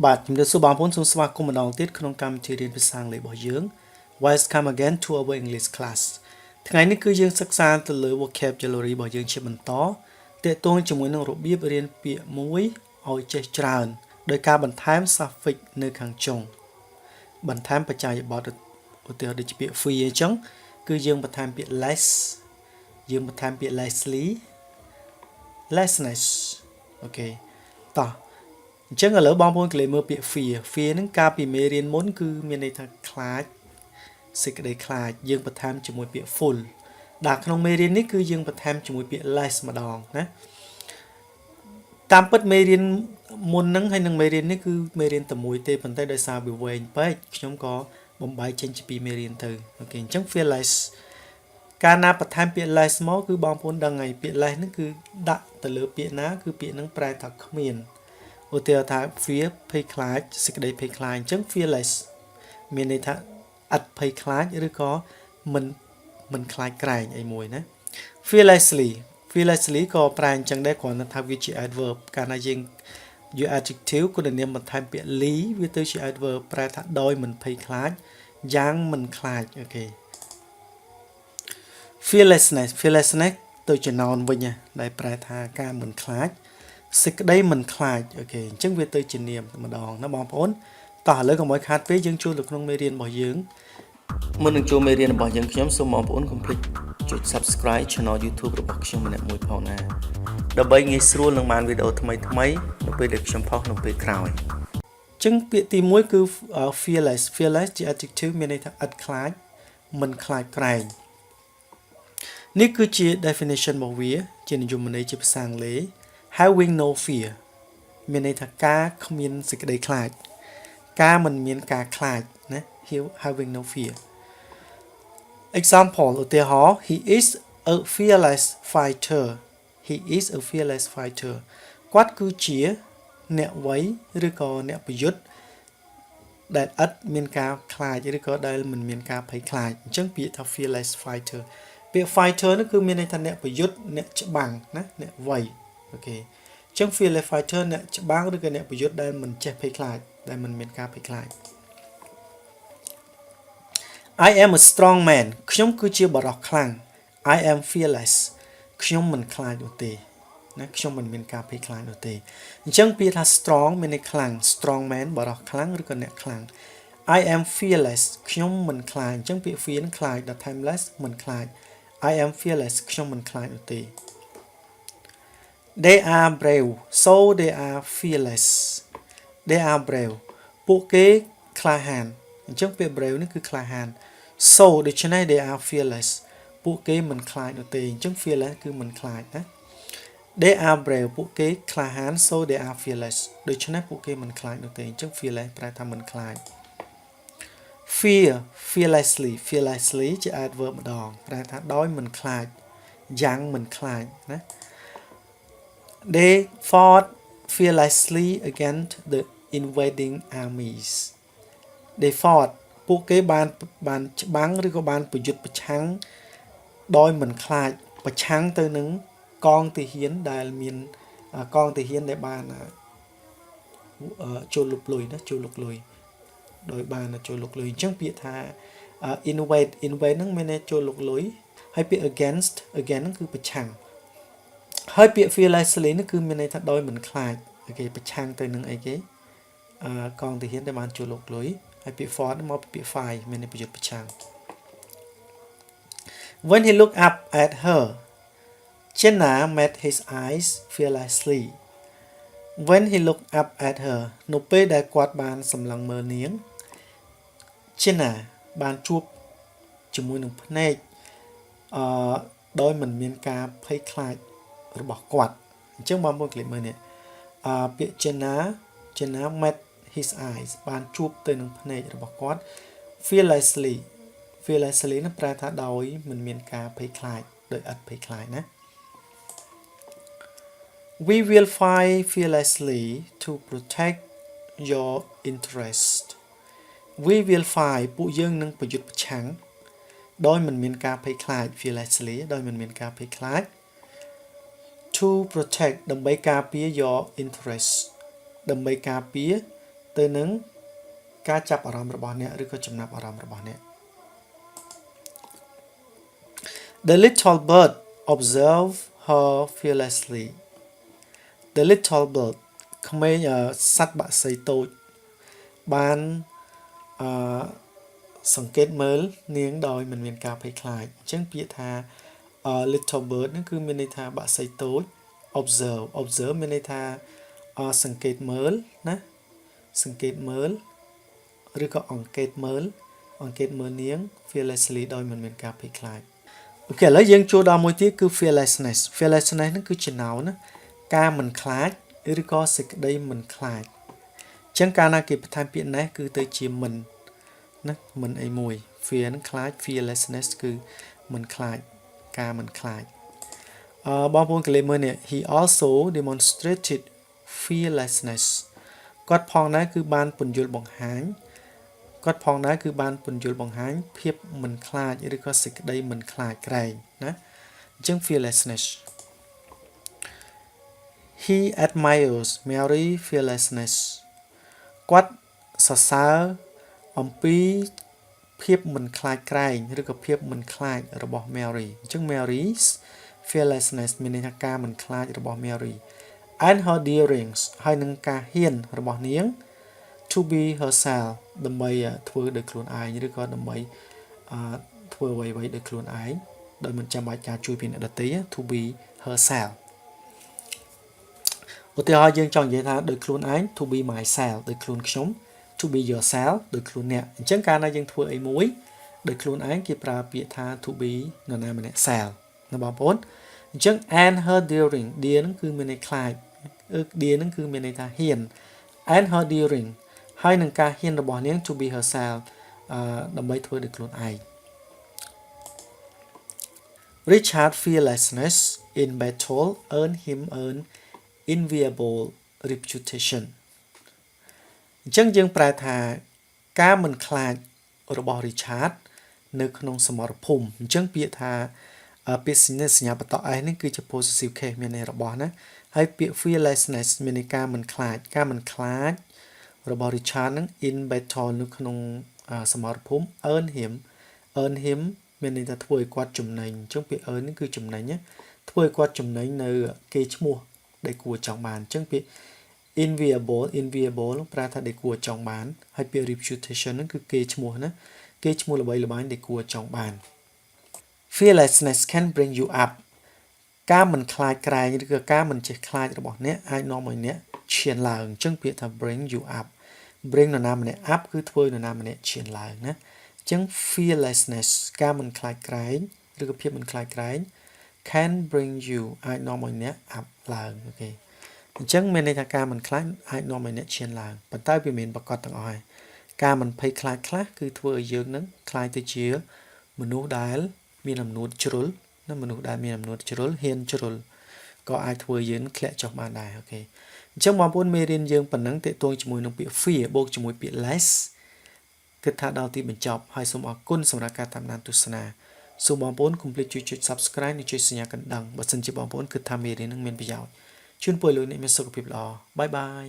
បាទជំរាបសួរបងប្អូនសូមស្វាគមន៍ម្ដងទៀតក្នុងកម្មវិធីរៀនភាសាអង់គ្លេសរបស់យើង Welcome again to our English class ថ្ងៃនេះគឺយើងសិក្សាទៅលើ vocabulary របស់យើងជាបន្តទាក់ទងជាមួយនឹងរបៀបរៀនពាក្យមួយឲ្យចេះច្រើនដោយការបន្ថែម suffix នៅខាងចុងបន្ថែមបច្ចាយបទឧទាហរណ៍ដូចជាពាក្យ fear អញ្ចឹងគឺយើងបន្ថែមពាក្យ less យើងបន្ថែមពាក្យ lessly lessness អូខេតោះអញ្ចឹងឥឡូវបងប្អូនក្លេមើលពាក្យ fear ហ្នឹងកាលពីមេរៀនមុនគឺមានន័យថាខ្លាចសេចក្តីខ្លាចយើងបន្ថែមជាមួយពាក្យ full ដល់ក្នុងមេរៀននេះគឺយើងបន្ថែមជាមួយពាក្យ less ម្ដងណាតាមពិតមេរៀនមុនហ្នឹងហើយនឹងមេរៀននេះគឺមេរៀនតែមួយទេប៉ុន្តែដោយសារវាវែងពេកខ្ញុំក៏បំបែកចេញពីមេរៀនទៅអូខេអញ្ចឹង fearless កាលណាបន្ថែមពាក្យ less មកគឺបងប្អូនដឹងហើយពាក្យ less ហ្នឹងគឺដាក់ទៅលើពាក្យណាគឺពាក្យហ្នឹងប្រែថាគ្មានឧទាហរណ៍ថា fear ភ័យខ្លាចសេចក្តីភ័យខ្លាចអញ្ចឹង fearless មានន័យថាអត់ភ័យខ្លាចឬក៏មិនខ្លាចក្រែងអីមួយណា fearlessly ក៏ប្រែអញ្ចឹងដែរគ្រាន់តែថាវាជា adverb កាលណាយើងយក adjective គុណនាមបន្ថែមពាក្យ ly វាទៅជា adverb ប្រែថាដោយមិនភ័យខ្លាចយ៉ាងមិនខ្លាចអូខេ fearlessness ទៅជា noun វិញដែលប្រែថាការមិនខ្លាចសេចក្តីមិនខ្លាចអូខេអញ្ចឹងវាទៅជានាមម្ដងណាបងប្អូនតោះឥឡូវកុំឲ្យខាតពេកយើងចូលទៅក្នុងមេរៀនរបស់យើងមុននឹងចូលមេរៀនរបស់យើងខ្ញុំសូមបងប្អូនកុំភ្លេចចុច Subscribe Channel YouTube របស់ខ្ញុំម្នាក់មួយផងណាដើម្បីងាយស្រួលនឹងបានវីដេអូថ្មីនៅពេលដែលខ្ញុំផុសនៅពេលក្រោយអញ្ចឹងពាក្យទី1គឺ fearless ជា adjective មានន័យថាឥតខ្លាចមិនខ្លាចក្រែងនេះគឺជា definition របស់វាជានិយមន័យជាភាសាអង់គ្លេសhaving no fear មានន័យថាការគ្មានសេចក្តីខ្លាចការមិនមានការខ្លាចណា having no fear example ឧទាហរណ៍ he is a fearless fighter គាត់គឺជាអ្នកវៃឬក៏អ្នកប្រយុទ្ធដែលឥតមានការខ្លាចឬក៏ដែលមិនមានការភ័យខ្លាចអញ្ចឹងពាក្យថា fearless fighter ពាក្យ fighter នោះគឺមានន័យថាអ្នកប្រយុទ្ធអ្នកច្បាំងណាអ្នកវៃអូខេអញ្ចឹង fearless fighter អ្នកច្បាំងឬក៏អ្នកប្រយុទ្ធដែលមិនចេះភ័យខ្លាចដែលមិនមានការភ័យខ្លាច I am a strong man ខ្ញុំគឺជាបរិសុទ្ធខ្លាំង I am fearless ខ្ញុំមិនខ្លាចនោះទេណាខ្ញុំមិនមានការភ័យខ្លាចនោះទេអញ្ចឹងពាក្យថា strong មានន័យខ្លាំង strong man បរិសុទ្ធខ្លាំងឬក៏អ្នកខ្លាំង I am fearless ខ្ញុំមិនខ្លាចអញ្ចឹងពាក្យ fear នឹងខ្លាចដល់ timeless មិនខ្លាច I am fearless ខ្ញុំមិនខ្លាចនោះទេThey are brave so they are fearless they are brave ពួកគេក្លាហានអញ្ចឹងពាក្យ brave នេះគឺក្លាហាន so ដូច្នេះ they are fearless ពួកគេមិនខ្លាចនោះទេអញ្ចឹង fearless គឺមិនខ្លាចណា they are brave ពួកគេក្លាហាន so they are fearless ដូច្នេះពួកគេមិនខ្លាចនោះទេអញ្ចឹង fearless ប្រែថាមិនខ្លាច fearlessly ជា adverb ម្ដងប្រែថាដោយមិនខ្លាចយ៉ាងមិនខ្លាចណា They fought fearlessly against the invading armies. They fought ពួកគេបានច្បាំងឬក៏បានប្រយុទ្ធប្រឆាំងដោយមិនខ្លាចប្រឆាំងទៅនឹងកងទាហានដែលមានកងទាហានដែលបានចូលលុកលុយណាចូលលុកលុយដោយបានចូលលុកលុយអញ្ចឹងពាក្យថា invade ហ្នឹងមានន័យចូលលុកលុយហើយពាក្យ against ហ្នឹងគឺប្រឆាំងហើយពាក្យ fearlessly នេះគឺមានន័យថាដោយមិនខ្លាចគេប្រឆាំងទៅនឹងអីគេកងទាហានដែលបានចូលលុកលុយហើយពាក្យ fought មកពីពាក្យ fight មានន័យប្រយុទ្ធប្រឆាំង When he looked up at her Jenna met his eyes fearlessly When he looked up at her នៅពេលដែលគាត់បានសម្លឹងមើលនាង Jenna បានជួបជាមួយនឹងភ្នែកដោយមិនមានការភ័យខ្លាចរបស់គាត់អញ្ចឹងបងប្អូនក្លិកមើលនេះពាក្យ Jenna met his eyes បានជួបទៅនឹងភ្នែករបស់គាត់ fearlessly នឹងប្រែថាដោយមិនមានការភ័យខ្លាចដោយឥតភ័យខ្លាចណា We will fight fearlessly to protect your interest We will fight ពួកយើងនឹងប្រយុទ្ធប្រឆាំងដោយមិនមានការភ័យខ្លាច fearlessly ដោយមិនមានការភ័យខ្លាចto protect ដើម្បីការពារ your interest ដើម្បីការពារ ទៅនឹងការចាប់អារម្មណ៍របស់អ្នកឬក៏ចំណាប់អារម្មណ៍របស់អ្នក The little bird observed her fearlessly The little bird ក្មេងសត្វបក្សីតូចបានសង្កេតមើលនាងដោយមិនមានការភ័យខ្លាចអញ្ចឹងពាក្យថា little bird ហ្នឹងគឺមានន័យថាបក្សីតូច observe មានន័យថាសង្កេតមើលណាសង្កេតមើលឬក៏អង្កេតមើលនាង fearlessly ដោយមិនមានការភ័យខ្លាចអូខេឥឡូវយើងចូលដល់មួយទៀតគឺ fearlessness ហ្នឹងគឺជាណៅណាការមិនខ្លាចឬក៏សេចក្តីមិនខ្លាចអញ្ចឹងកាលណាគេបន្ថែមពាក្យ ness គឺទៅជាមិនណាមិនអីមួយ fear នឹងខ្លាច fearlessness គឺមិនខ្លាចការមិនខ្លាចបងប្អូនកលេមើលនេះ he also demonstrated fearlessness គាត់ផងដែរគឺបានពន្យល់បង្ហាញភាពមិនខ្លាចឬក៏សេចក្តីមិនខ្លាចក្រែងណាអញ្ចឹង fearlessness He admires Mary fearlessness គាត់សរសើរអំពីភាពមិនខ្លាចក្រែងឬក៏ភាពមិនខ្លាចរបស់ Mary អញ្ចឹង Mary's fearlessness មានន័យថាការមិនខ្លាចរបស់ Mary and her darings ហើយនឹងការហ៊ានរបស់នាង to be herself ដើម្បីធ្វើដោយខ្លួនឯងឬក៏ដើម្បីធ្វើអ្វីៗដោយខ្លួនឯងដោយមិនចាំបាច់ការជួយពីអ្នកដទៃ to be herself ឧទាហរណ៍យើងចង់និយាយថាដោយខ្លួនឯង to be myself ដោយខ្លួនខ្ញុំ to be yourself ដោយខ្លួនអ្នកអញ្ចឹងកាលណាយើងធ្វើអីមួយដោយខ្លួនឯងគេប្រើពាក្យថា to be នរណាម្នាក់ self ណាបងប្អូនអញ្ចឹង and her daring dear ហ្នឹងគឺមានន័យខ្លាចdear ហ្នឹងគឺមានន័យថាហ៊ាន and her daring ហើយនឹងការហ៊ានរបស់នាង to be herself ដើម្បីធ្វើដោយខ្លួនឯង Richard fearlessness in battle earned him an enviable reputation អញ្ចឹងយើងប្រែថាការមិនខ្លាចរបស់ Richard នៅក្នុងសមរភូមិអញ្ចឹងពាក្យថាពាក្យសញ្ញាបន្ត s នេះគឺជា possessive case មានន័យរបស់ណាហើយពាក្យ fearlessness មានន័យការមិនខ្លាចរបស់ Richard នឹង in battle នៅក្នុងសមរភូមិ earn him មានន័យថាធ្វើឲ្យគាត់ចំណេញអញ្ចឹងពាក្យ earn នេះគឺចំណេញធ្វើឲ្យគាត់ចំណេញនៅគេឈ្មោះដែលគួរចង់បានអញ្ចឹងពាក្យ enviable ប្រែថាដែលគួរចង់បានហើយពាក្យ reputation ហ្នឹងគឺគេឈ្មោះណាគេឈ្មោះល្បីល្បាញដែលគួរចង់បាន fearlessness can bring you up ការមិនខ្លាចក្រែងឬក៏ការមិនចេះខ្លាចរបស់អ្នកអាចនាំឲ្យអ្នកឈានឡើងអញ្ចឹងពាក្យថា bring you up bring នរណាម្នាក់ up គឺធ្វើឲ្យនរណាម្នាក់ឈានឡើងណាអញ្ចឹង fearlessness ការមិនខ្លាចក្រែងឬក៏ភាពមិនខ្លាចក្រែង can bring you អាចនាំឲ្យអ្នក up ឡើងអូខេអញ្ចឹងមានន័យថាការមិនខ្លាចអាចនាំឲ្យអ្នកឈានឡើងប៉ុន្តែវាមានប្រកបទាំងអស់ហើយការមិនភ័យខ្លាចខ្លះគឺធ្វើឲ្យយើងនឹងខ្លាចទៅជាមនុស្សដែលមានអំនួតជ្រុលណាមនុស្សដែលមានអំនួតជ្រុលហ៊ានជ្រុលក៏អាចធ្វើយើងធ្លាក់ចុះបានដែរអូខេអញ្ចឹងបងប្អូនមេរៀនយើងប៉ុណ្ណឹងទាក់ទងជាមួយនឹងពាក្យ fear បូកជាមួយពាក្យ less គិតថាដល់ទីបញ្ចប់ហើយសូមអរគុណសម្រាប់ការតាមដានទស្សនាសូមបងប្អូនកុំភ្លេចជួយចុច Subscribe និងចុចសញ្ញាកណ្ដឹងបើសិនជាបងប្អូនគិតថាមេរៀននឹងមានប្រយោជន៍ជូនពរលោកអ្នកមានសុខភាពល្អបាយបាយ